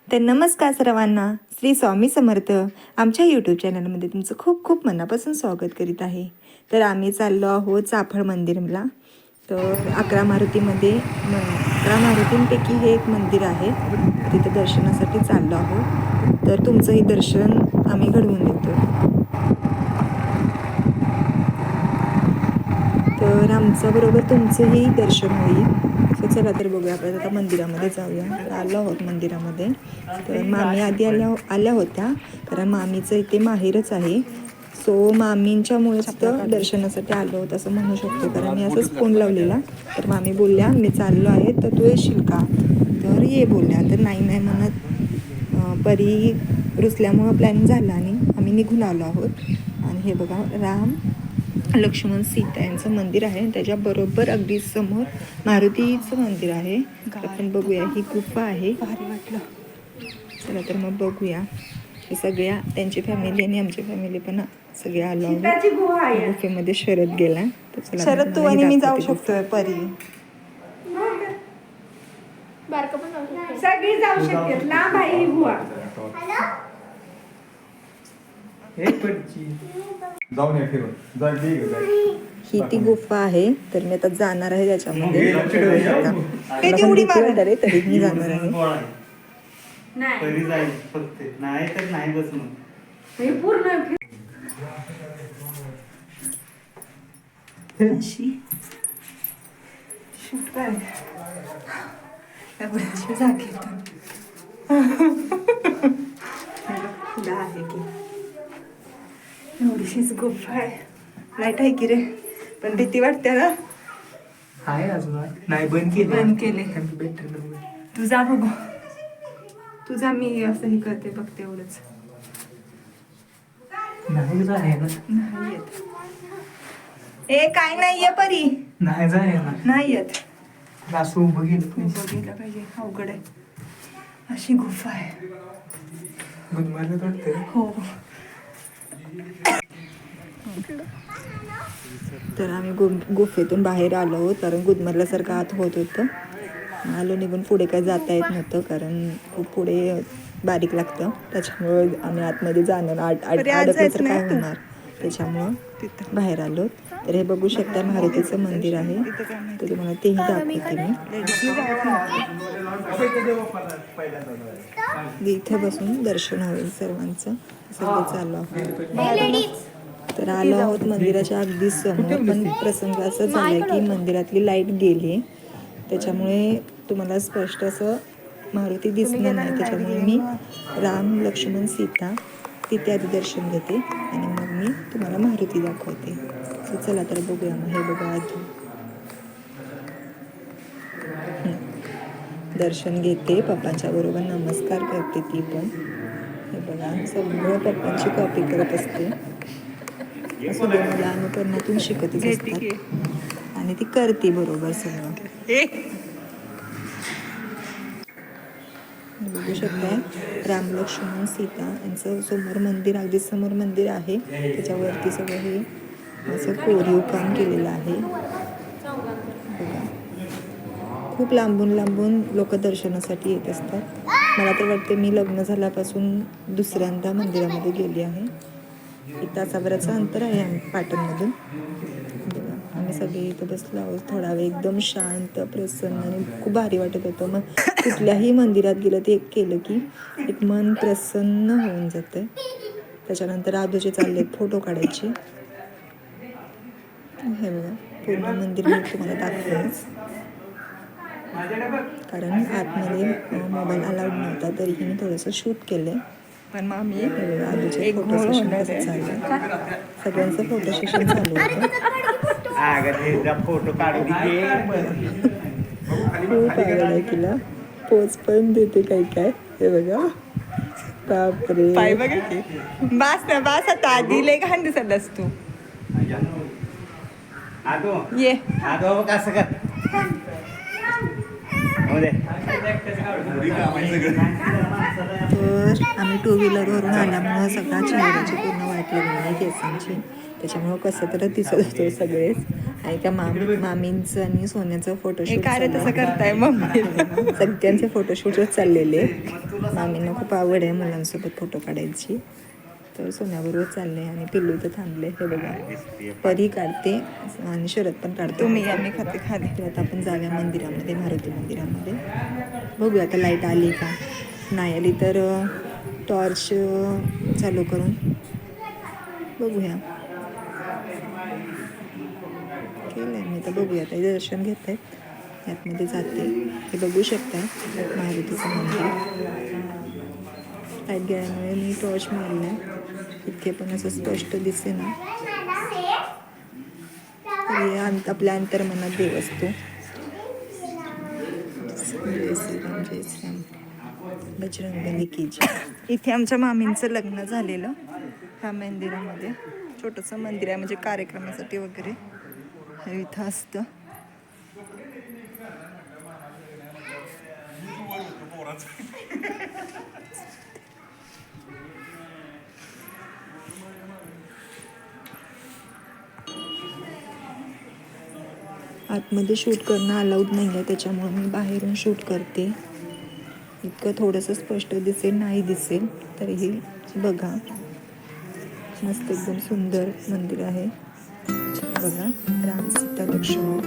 तर नमस्कार सर्वांना, श्री स्वामी समर्थ. आमच्या यूट्यूब चॅनलमध्ये तुमचं खूप खूप मनापासून स्वागत करीत आहे. तर आम्ही चाललो आहोत चाफळ मंदिरला. तर 11 मारुतींपैकी हे एक मंदिर आहे. तिथं दर्शनासाठी चाललो आहोत. तर तुमचंही दर्शन आम्ही घडवून देतो. तर आमच्याबरोबर तुमचंही दर्शन होईल. चला तर बघूया, आपण आता मंदिरामध्ये जाऊया. आलो आहोत मंदिरामध्ये. तर मामी आधी आल्या होत्या, कारण मामीचं इथे माहेरच आहे. सो मामींच्यामुळेच तर दर्शनासाठी आलो होतं असं म्हणू शकतो, कारण मी असंच फोन लावलेला. तर मामी बोलल्या मी चाललो आहे, तर तू येशील का? तर ये बोलल्या. तर नाही म्हणत परी रुसल्यामुळं प्लॅन झाला आणि आम्ही निघून आलो आहोत. आणि हे बघा, राम लक्ष्मण सीता यांचं मंदिर आहे. त्याच्याबरोबर अगदी समोर मारुतीचं मंदिर आहे. आपण बघूया, ही गुफा आहे. भारी वाटलं. चला तर मग बघूया. हे सगळ्या त्यांची फॅमिली आणि आमची फॅमिली पण सगळे आलो आहोत. गुफेमध्ये शरद गेला. तर चला, शरद तू आणि मी जाऊ शकतोय परी. सगळी जाऊ शकतात. लांब आहे ही गुहा. जाऊन या फिरून ही ती गुफा आहे. तर मी आता जाणार आहे त्याच्यामध्ये. तेवढी तरी मी जाणार आहे. नाही जाईल फक्त, नाही तर नाही बस मग. हे पूर्ण शूट काय जागे आहे की एवढीशीच गुफा आहे. लाईट आहे की रे, पण भीती वाटते ना. आहे अजून नाही बंद केले तुझा बघू, तुझा मी असं हे करते बघते एवढंच. नाही आहे ना, नाही येत. ए काय नाहीये परी, नाही आहे ना, नाही येत. असं उभं गेलं बघितलं पाहिजे. अवघड आहे. अशी गुफा आहे. गुदमारलं वाटतं. हो. तर आम्ही गुफेतून बाहेर आलो आहोत, कारण गुदमरल्यासारखं आत होत होतं. आलो निघून. पुढे काय जाता येत नव्हतं, कारण खूप पुढे बारीक लागतं. त्याच्यामुळं आम्ही आतमध्ये जाणार, अडकलं तर काय होणार, त्याच्यामुळं बाहेर आलो. तर हे बघू शकता, मारुतीचं मंदिर आहे. तर तुम्हाला तेही दाखवते मी. इथे बसून दर्शन होईल सर्वांचं. सगळे चालू आहोत. तर आलो आहोत मंदिराच्या अगदी समोर. पण प्रसंग असं झालाय की मंदिरातली लाईट गेली, त्याच्यामुळे तुम्हाला स्पष्ट असं मारुती दिसणार नाही. त्याच्यामुळे मी राम लक्ष्मण सीता तिथे आधी दर्शन घेते आणि मग मी तुम्हाला मारुती दाखवते. तर चला तर बघूया. मग हे बघा, आधी दर्शन घेते, पप्पांच्या बरोबर नमस्कार करते ती पण. हे बघा, सगळं पप्पांची कॉपी करत असते. असं मला अनुकरणातून शिकतच असतात आणि ती करते बरोबर सगळं. बघू शकता, राम लक्ष्मण सीता यांचं समोर मंदिर, अगदी समोर मंदिर आहे. त्याच्यावरती सगळं हे असं कोरीव काम केलेलं आहे. खूप लांबून लोक दर्शनासाठी येत असतात. मला तर वाटते मी लग्न झाल्यापासून दुसऱ्यांदा मंदिरामध्ये गेली आहे. 1 तासाभराचं अंतर आहे पाटणमधून. आम्ही सगळे इथं बसलो आहोत थोडा वेळ. एकदम शांत, प्रसन्न आणि खूप भारी वाटत होतं. मग कुठल्याही मंदिरात गेलं ते एक केलं की एक मन प्रसन्न होऊन जातं. त्याच्यानंतर आजूचे चालले फोटो काढायचे. हे बघा, पूर्ण मंदिर मी तुम्हाला दाखवेनच, कारण आतमध्ये मोबाईल अलाउड नव्हता. तरीही मी थोडंसं शूट केलं. पण मग आम्ही आजूचे फोटो सेशन चाललं, सगळ्यांचं फोटो सेशन चालू होतं. फोटो काढून खूप आवडलं तिला. पोच पण देते काय. हे बघा, बापरे. पाय बघा की. बास आता आधी लय घाण दिसतस तू. ये कसं कर. तर आम्ही 2 व्हीलरवरून आल्यामुळं सगळ्या चेहऱ्याची पूर्ण वाट लागली केसांची. त्याच्यामुळं कसं तर दिसत होतो सगळेच. आणि त्या मामींचं आणि सोन्याचं हे फोटोशूट काय रे तसं करताय मम्मी? सगळ्यांचे फोटोशूटच चाललेले. मामींना खूप आवड आहे मुलांसोबत फोटो काढायची, तर सोन्याबरोबर चालले आणि पिल्लू तर थांबले. हे बघा, परी काढते आणि शरद पण काढतो. तुम्ही आम्ही खाते खाली. तर आता आपण जाऊया मंदिरामध्ये, मारुती मंदिरामध्ये. बघूया आता लाईट आली का, नाही आली तर टॉर्च चालू करून बघूया. केलं आहे मी, तर बघूया. आता दर्शन घेत आहेत, यातमध्ये जाते. हे बघू शकता मारुतीचं मंदिर. लाईट गेल्यामुळे मी टॉर्च मारला आहे, इतके पण असं स्पष्ट दिसे ना. आपल्या अंतर्मनात देव असतो. जय श्रीराम, जय श्रीराम, बजरंगबली की जय. इथे आमच्या मामींचं लग्न झालेलं ह्या मंदिरामध्ये. छोटंसं मंदिर आहे, म्हणजे कार्यक्रमासाठी वगैरे हे इथं असतं. आतमध्ये शूट करणं अलाउड नाही आहे, त्याच्यामुळे मी बाहेरून शूट करते. इतकं थोडंसं स्पष्ट दिसेल, नाही दिसेल तरीही बघा. मस्त एकदम सुंदर मंदिर आहे. बघा, राम सीता लक्ष्मण